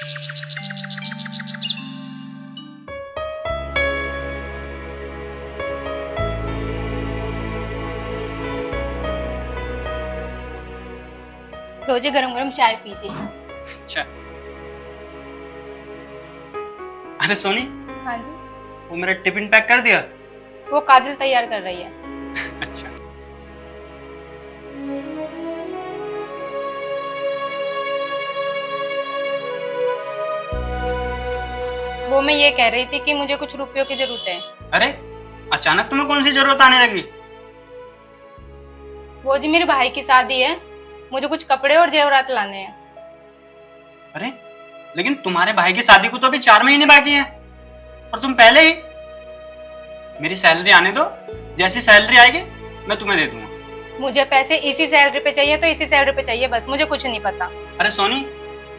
रोजी गरम गरम चाय पीजिए। अच्छा। अरे सोनी, हाँ जी। वो मेरा टिफिन पैक कर दिया? वो काजल तैयार कर रही है। अच्छा। वो मैं ये कह रही थी कि मुझे कुछ रुपयों की जरूरत है। अरे अचानक तुम्हें कौन सी जरूरत आने लगी? वो जी मेरे भाई की शादी है, मुझे कुछ कपड़े और जेवरात लाने हैं। अरे लेकिन तुम्हारे भाई की शादी को तो अभी 4 महीने बाकी हैं और तुम पहले ही। मेरी सैलरी आने दो, जैसी सैलरी आएगी मैं तुम्हें दे दूंगा। मुझे पैसे इसी सैलरी पे चाहिए तो इसी सैलरी पे चाहिए, बस मुझे कुछ नहीं पता। अरे सोनी,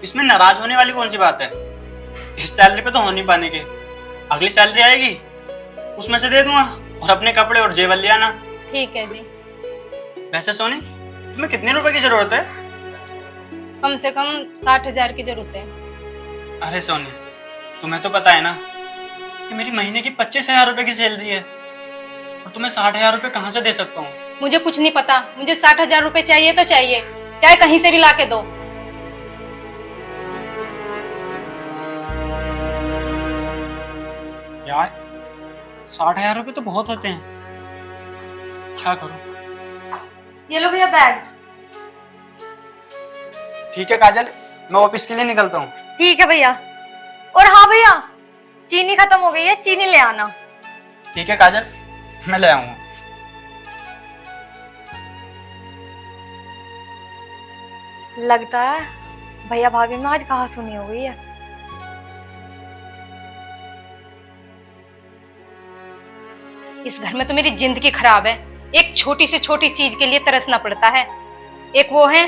इसमें नाराज होने वाली कौन सी बात है? इस सैलरी पे तो हो नहीं पाने के, अगली सैलरी आएगी उसमें से दे दूंगा और अपने कपड़े और जेवर ले आना। ठीक है जी। वैसे सोनी, तुम्हें कितने रुपए की जरूरत है? कम से कम 60,000 की जरूरत है। अरे सोनी, तुम्हें तो पता है ना कि मेरी महीने की 25,000 रुपए की सैलरी है और तुम्हें 60,000 रुपए कहाँ से दे सकता हूँ? मुझे कुछ नहीं पता, मुझे 60,000 रुपए चाहिए तो चाहिए, चाहे कहीं से भी ला के दो। यार 60,000 रुपए तो बहुत होते हैं, क्या करूं? ये लो भैया बैग। ठीक है काजल, मैं ऑफिस के लिए निकलता हूँ। ठीक है भैया। और हाँ भैया, चीनी खत्म हो गई है, चीनी ले आना। ठीक है काजल, मैं ले आऊंगा। लगता है भैया भाभी में आज कहा सुनी हो गई है। इस घर में तो मेरी जिंदगी खराब है, एक छोटी से छोटी चीज के लिए तरसना पड़ता है। एक वो है,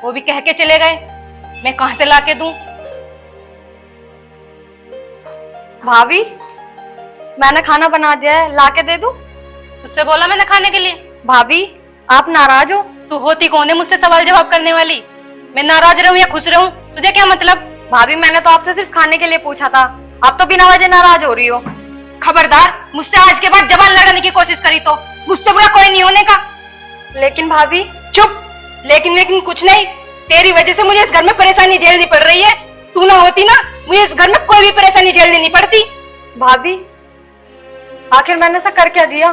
वो भी कह के चले गए, मैं कहां से ला के दूं? भाभी, मैंने खाना बना दिया है, ला के दे दूं? तुझसे बोला मैंने खाने के लिए। भाभी, आप नाराज हो? तू होती कौन है मुझसे सवाल जवाब करने वाली? मैं नाराज रहूं या खुश रहूं, तुझे क्या मतलब? भाभी, मैंने तो आपसे सिर्फ खाने के लिए पूछा था, आप तो बिना वजह नाराज हो रही हो। खबरदार, मुझसे आज के बाद जबान लड़ाने की कोशिश करी तो मुझसे बुरा कोई नहीं होने का। लेकिन भाभी। चुप, लेकिन कुछ नहीं। तेरी वजह से मुझे इस घर में परेशानी झेलनी पड़ रही है। तू ना होती ना, मुझे इस घर में कोई भी परेशानी झेलनी नहीं पड़ती। भाभी, आखिर मैंने ऐसा कर क्या दिया?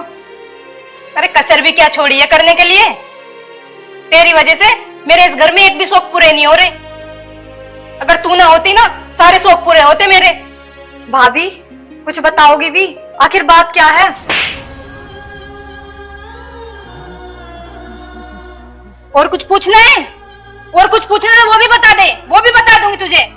अरे कसर भी क्या छोड़ी है करने के लिए? तेरी वजह से मेरे इस घर में एक भी शौक पूरे नहीं हो रहे। अगर तू ना होती ना, सारे शौक पूरे होते मेरे। भाभी, कुछ बताओगी भी? आखिर बात क्या है? और कुछ पूछना है? और कुछ पूछना है वो भी बता दे, वो भी बता दूंगी तुझे।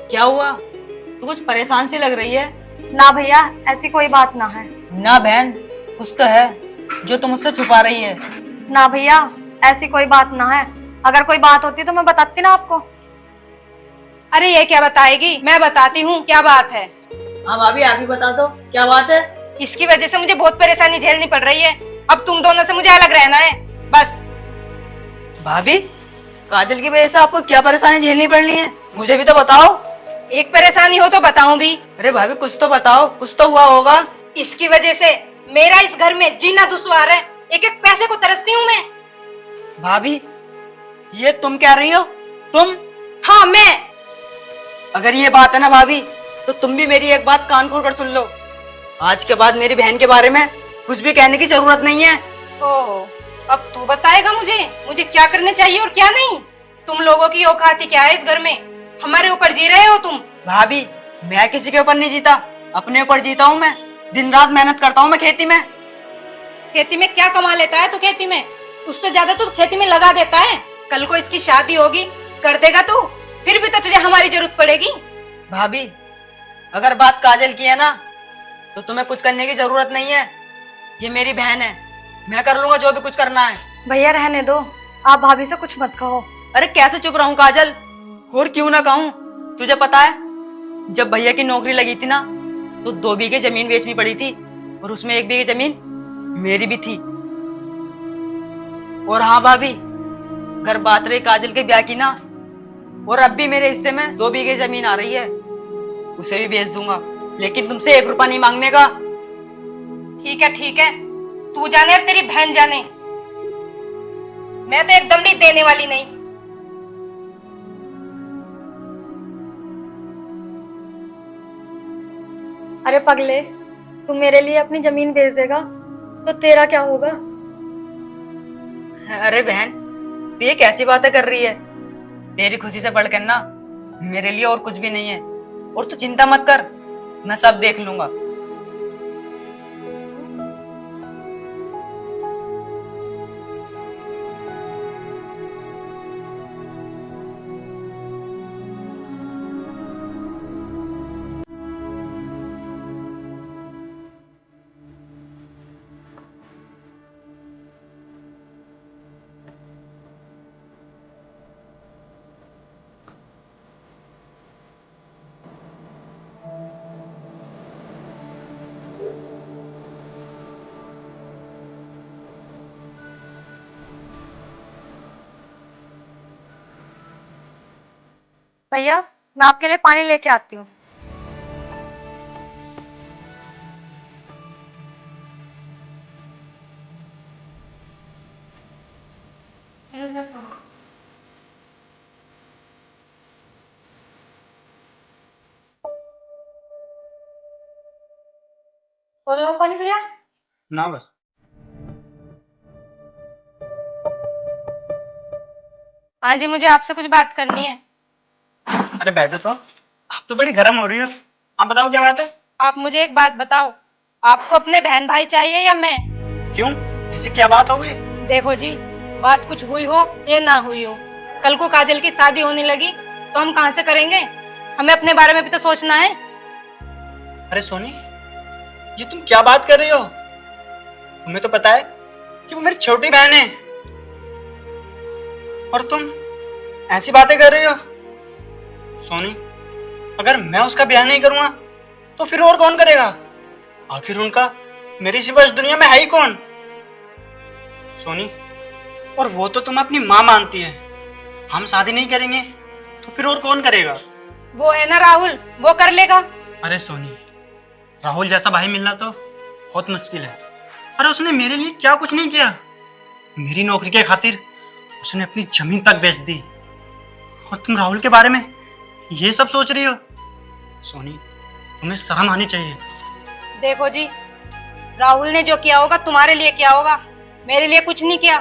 क्या हुआ? तू कुछ परेशान सी लग रही है। ना भैया, ऐसी कोई बात ना है। ना बहन, कुछ तो है जो तुम मुझसे छुपा रही है। ना भैया, ऐसी कोई बात ना है। अगर कोई बात होती तो मैं बताती ना आपको। अरे ये क्या बताएगी, मैं बताती हूँ क्या बात है। हाँ भाभी, आप ही बता दो क्या बात है। इसकी वजह से मुझे बहुत परेशानी झेलनी पड़ रही है। अब तुम दोनों से मुझे अलग रहना है, बस। भाभी, काजल की वजह से आपको क्या परेशानी झेलनी पड़ रही है, मुझे भी तो बताओ। एक परेशानी हो तो बताऊं भी? अरे भाभी, कुछ तो बताओ, कुछ तो हुआ होगा। इसकी वजह से मेरा इस घर में जीना दुश्वार है। एक एक पैसे को तरसती हूँ मैं। भाभी, ये तुम कह रही हो? तुम? हाँ, मैं। अगर ये बात है ना भाभी, तो तुम भी मेरी एक बात कान खोल कर सुन लो। आज के बाद मेरी बहन के बारे में कुछ भी कहने की जरूरत नहीं है। ओ, अब तू बताएगा मुझे क्या करना चाहिए और क्या नहीं। तुम लोगों की औकात ही क्या है इस घर में? हमारे ऊपर जी रहे हो तुम। भाभी, मैं किसी के ऊपर नहीं जीता, अपने ऊपर जीता हूँ। मैं दिन रात मेहनत करता हूँ मैं खेती में। खेती में क्या कमा लेता है तू? खेती में उससे ज्यादा तू खेती में लगा देता है। कल को इसकी शादी होगी, कर देगा तू, फिर भी तो तुझे हमारी जरूरत पड़ेगी। भाभी, अगर बात काजल की है ना, तो तुम्हें कुछ करने की जरूरत नहीं है। ये मेरी बहन है, मैं कर लूंगा जो भी कुछ करना है। भैया रहने दो, आप भाभी से कुछ मत कहो। अरे कैसे चुप रहूं काजल, और क्यों ना कहूं? तुझे पता है, जब भैया की नौकरी लगी थी ना, तो 2 बीघे जमीन बेचनी पड़ी थी, और उसमें 1 बीघे जमीन मेरी भी थी। और हाँ भाभी, अगर बात रही काजल के ब्याह की ना, और अब भी मेरे हिस्से में 2 बीघे जमीन आ रही है, उसे भी बेच दूंगा, लेकिन तुमसे 1 रुपया नहीं मांगने का। ठीक है, तू जाने और तेरी बहन जाने, मैं तो एकदम नहीं देने वाली नहीं। अरे पगले, तू मेरे लिए अपनी जमीन बेच देगा तो तेरा क्या होगा? अरे बहन, तू ये कैसी बातें कर रही है? तेरी खुशी से बढ़कर ना मेरे लिए और कुछ भी नहीं है। और तू चिंता मत कर, मैं सब देख लूंगा। भैया, मैं आपके लिए पानी लेके आती हूँ। और लो पानी भैया। ना बस। हाँ जी, मुझे आपसे कुछ बात करनी है। अरे बैठो तो, आप तो बड़ी गर्म हो रही हो। आप बताओ क्या बात है? आप मुझे एक बात बताओ, आपको अपने बहन भाई चाहिए या मैं? क्यों, ऐसी क्या बात हो गई? देखो जी, बात कुछ हुई हो या ना हुई हो, कल को काजल की शादी होने लगी तो हम कहाँ से करेंगे? हमें अपने बारे में भी तो सोचना है। अरे सोनी, ये तुम क्या बात कर रही हो? तुम्हें तो पता है कि वो मेरी छोटी बहन है, और तुम ऐसी बातें कर रही हो। सोनी, अगर मैं उसका ब्याह नहीं करूंगा तो फिर और कौन करेगा? आखिर उनका मेरी सिवा इस दुनिया में है ही कौन? सोनी, और वो तो तुम अपनी माँ मानती है। हम शादी नहीं करेंगे तो फिर और कौन करेगा? वो है ना राहुल, वो कर लेगा। अरे सोनी, राहुल जैसा भाई मिलना तो बहुत मुश्किल है। अरे उसने मेरे लिए क्या कुछ नहीं किया। मेरी नौकरी के खातिर उसने अपनी जमीन तक बेच दी, और तुम राहुल के बारे में ये सब सोच रही हो? सोनी, तुम्हें शर्म आनी चाहिए। देखो जी, राहुल ने जो किया होगा तुम्हारे लिए किया होगा, मेरे लिए कुछ नहीं किया।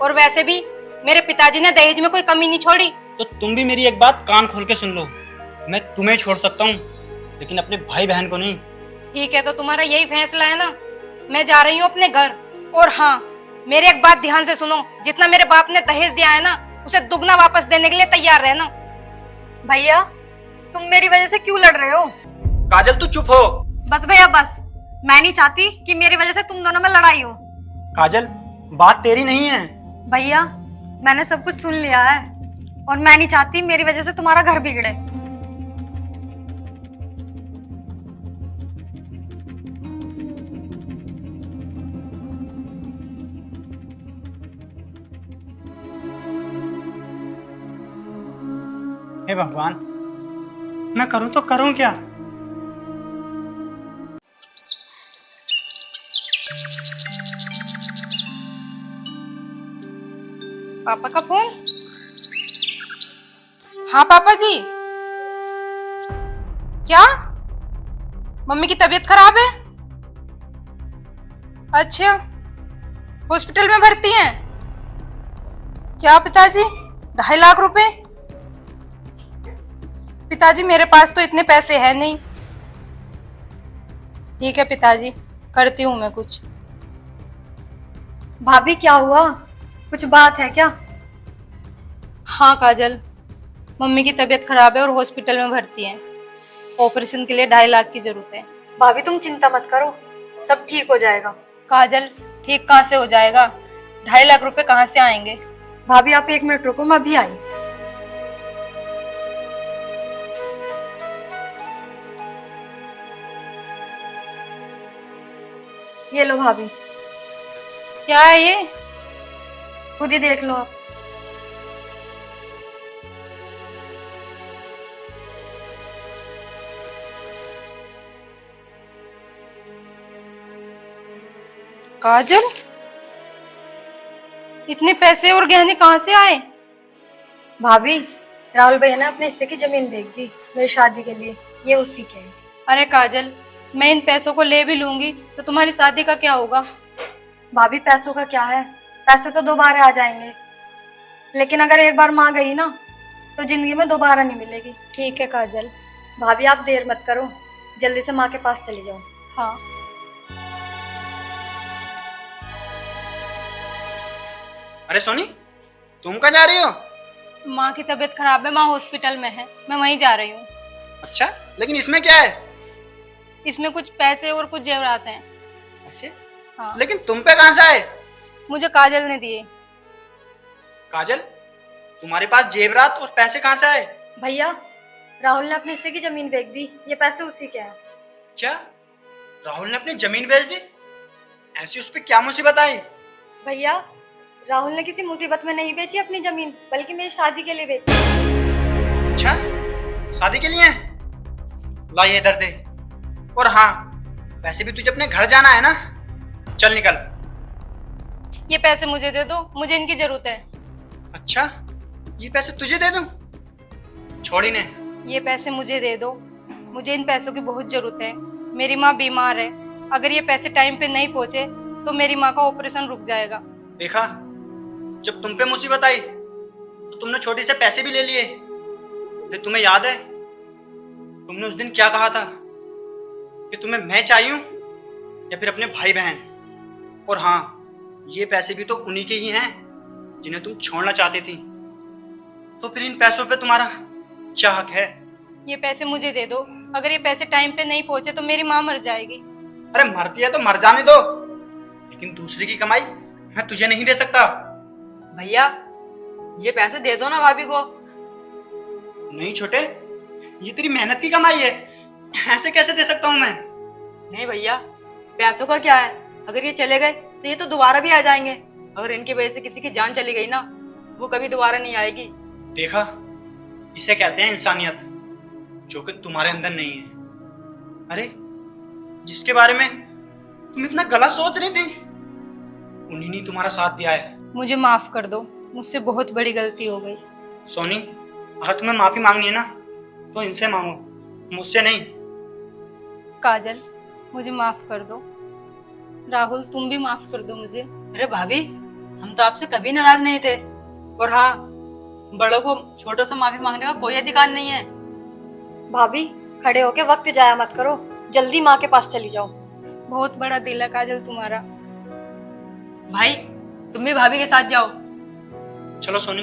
और वैसे भी मेरे पिताजी ने दहेज में कोई कमी नहीं छोड़ी। तो तुम भी मेरी एक बात कान खोल के सुन लो, मैं तुम्हें छोड़ सकता हूँ, लेकिन अपने भाई बहन को नहीं। ठीक है, तो तुम्हारा यही फैसला है ना? मैं जा रही हूँ अपने घर। और हाँ, मेरी एक बात ध्यान से सुनो, जितना मेरे बाप ने दहेज दिया है ना, उसे दुगना वापस देने के लिए तैयार रहना। भैया, तुम मेरी वजह से क्यों लड़ रहे हो? काजल तू चुप हो। बस भैया बस, मैं नहीं चाहती कि मेरी वजह से तुम दोनों में लड़ाई हो। काजल, बात तेरी नहीं है। भैया, मैंने सब कुछ सुन लिया है, और मैं नहीं चाहती मेरी वजह से तुम्हारा घर बिगड़े। हे भगवान, मैं करूं तो करूं क्या? पापा का फोन। हाँ पापा जी। क्या? मम्मी की तबीयत खराब है? अच्छा, हॉस्पिटल में भर्ती हैं? क्या पिताजी, 2.5 लाख रुपए? पिताजी मेरे पास तो इतने पैसे हैं नहीं। ठीक है पिताजी, करती हूँ मैं कुछ। भाभी क्या हुआ, कुछ बात है क्या? हाँ काजल, मम्मी की तबीयत खराब है और हॉस्पिटल में भर्ती हैं। ऑपरेशन के लिए 2.5 लाख की जरूरत है। भाभी तुम चिंता मत करो, सब ठीक हो जाएगा। काजल, ठीक कहाँ से हो जाएगा? 2.5 लाख रुपए कहाँ से आएंगे? भाभी आप 1 मिनट रुको, मैं अभी आई। ये लो भाभी, क्या है ये? खुद ही देख लो आप। काजल, इतने पैसे और गहने कहाँ से आए? भाभी राहुल भैया ने अपने हिस्से की जमीन बेच दी मेरी शादी के लिए, ये उसी के हैं। अरे काजल, मैं इन पैसों को ले भी लूंगी तो तुम्हारी शादी का क्या होगा? भाभी पैसों का क्या है, पैसे तो दोबारा आ जाएंगे, लेकिन अगर एक बार माँ गई ना तो जिंदगी में दोबारा नहीं मिलेगी। ठीक है काजल। भाभी आप देर मत करो, जल्दी से माँ के पास चली जाओ। हाँ। अरे सोनी, तुम कहाँ जा रही हो? माँ की तबीयत खराब है, माँ हॉस्पिटल में है, मैं वहीं जा रही हूँ। अच्छा, लेकिन इसमें क्या है? इसमें कुछ पैसे और कुछ जेवरात हैं। ऐसे? हाँ। लेकिन तुम पे कहाँ से आए? मुझे काजल ने दिए। काजल, तुम्हारे पास जेवरात और पैसे कहाँ से आए? भैया राहुल ने अपने हिस्से की जमीन बेच दी, ये पैसे उसी के हैं। क्या राहुल ने अपनी जमीन बेच दी? ऐसी उस पे क्या मुसीबत आई? भैया राहुल ने किसी मुसीबत में नहीं बेची अपनी जमीन, बल्कि मेरी शादी के लिए बेची। अच्छा, शादी के लिए? ला ये इधर दे। और हाँ, वैसे भी तुझे अपने घर जाना है ना, चल निकल। ये पैसे मुझे दे दो, मुझे इनकी जरूरत है। अच्छा, ये पैसे तुझे दे दूं? छोड़ी ने। ये पैसे मुझे दे दो, मुझे इन पैसों की बहुत जरूरत है। मेरी माँ बीमार है, अगर ये पैसे टाइम पे नहीं पहुंचे तो मेरी माँ का ऑपरेशन रुक जाएगा। देखा, जब तुम पे मुसीबत आई तो तुमने छोटी से पैसे भी ले लिए। ये तुम्हें याद है तुमने उस दिन क्या कहा था कि तुम्हें मैं चाहिए या फिर अपने भाई बहन? और हाँ, ये पैसे भी तो उन्हीं के ही हैं जिन्हें तुम छोड़ना चाहती थी। तो फिर इन पैसों पे तुम्हारा क्या हक है? ये पैसे मुझे दे दो, अगर ये पैसे टाइम पे नहीं पहुंचे तो मेरी माँ मर जाएगी। अरे मरती है तो मर जाने दो, लेकिन दूसरे की कमाई मैं तुझे नहीं दे सकता। भैया ये पैसे दे दो ना भाभी को। नहीं छोटे, ये तेरी मेहनत की कमाई है, ऐसे कैसे दे सकता हूं मैं? नहीं भैया, पैसों का क्या है, अगर ये चले गए तो ये तो दोबारा भी आ जाएंगे। अगर इनकी वजह से किसी की जान चली गई ना, वो कभी दोबारा नहीं आएगी। देखा, इसे कहते हैं इंसानियत, जो कि तुम्हारे अंदर नहीं है। अरे जिसके बारे में तुम इतना गलत सोच रही थी, उन्हीं ने तुम्हारा साथ दिया है। मुझे माफ कर दो, मुझसे बहुत बड़ी गलती हो गई। सोनी, अगर तुम्हें माफी मांगनी है ना तो इनसे मांगो, मुझसे नहीं। काजल, मुझे माफ कर दो। राहुल, तुम भी माफ कर दो मुझे। अरे भाभी, हम तो आपसे कभी नाराज नहीं थे। और हाँ, बड़ों को छोटों से माफी मांगने का कोई अधिकार नहीं है। भाभी खड़े होके वक्त जाया मत करो, जल्दी माँ के पास चली जाओ। बहुत बड़ा दिल है काजल तुम्हारा। भाई तुम भी भाभी के साथ जाओ। चलो सोनी।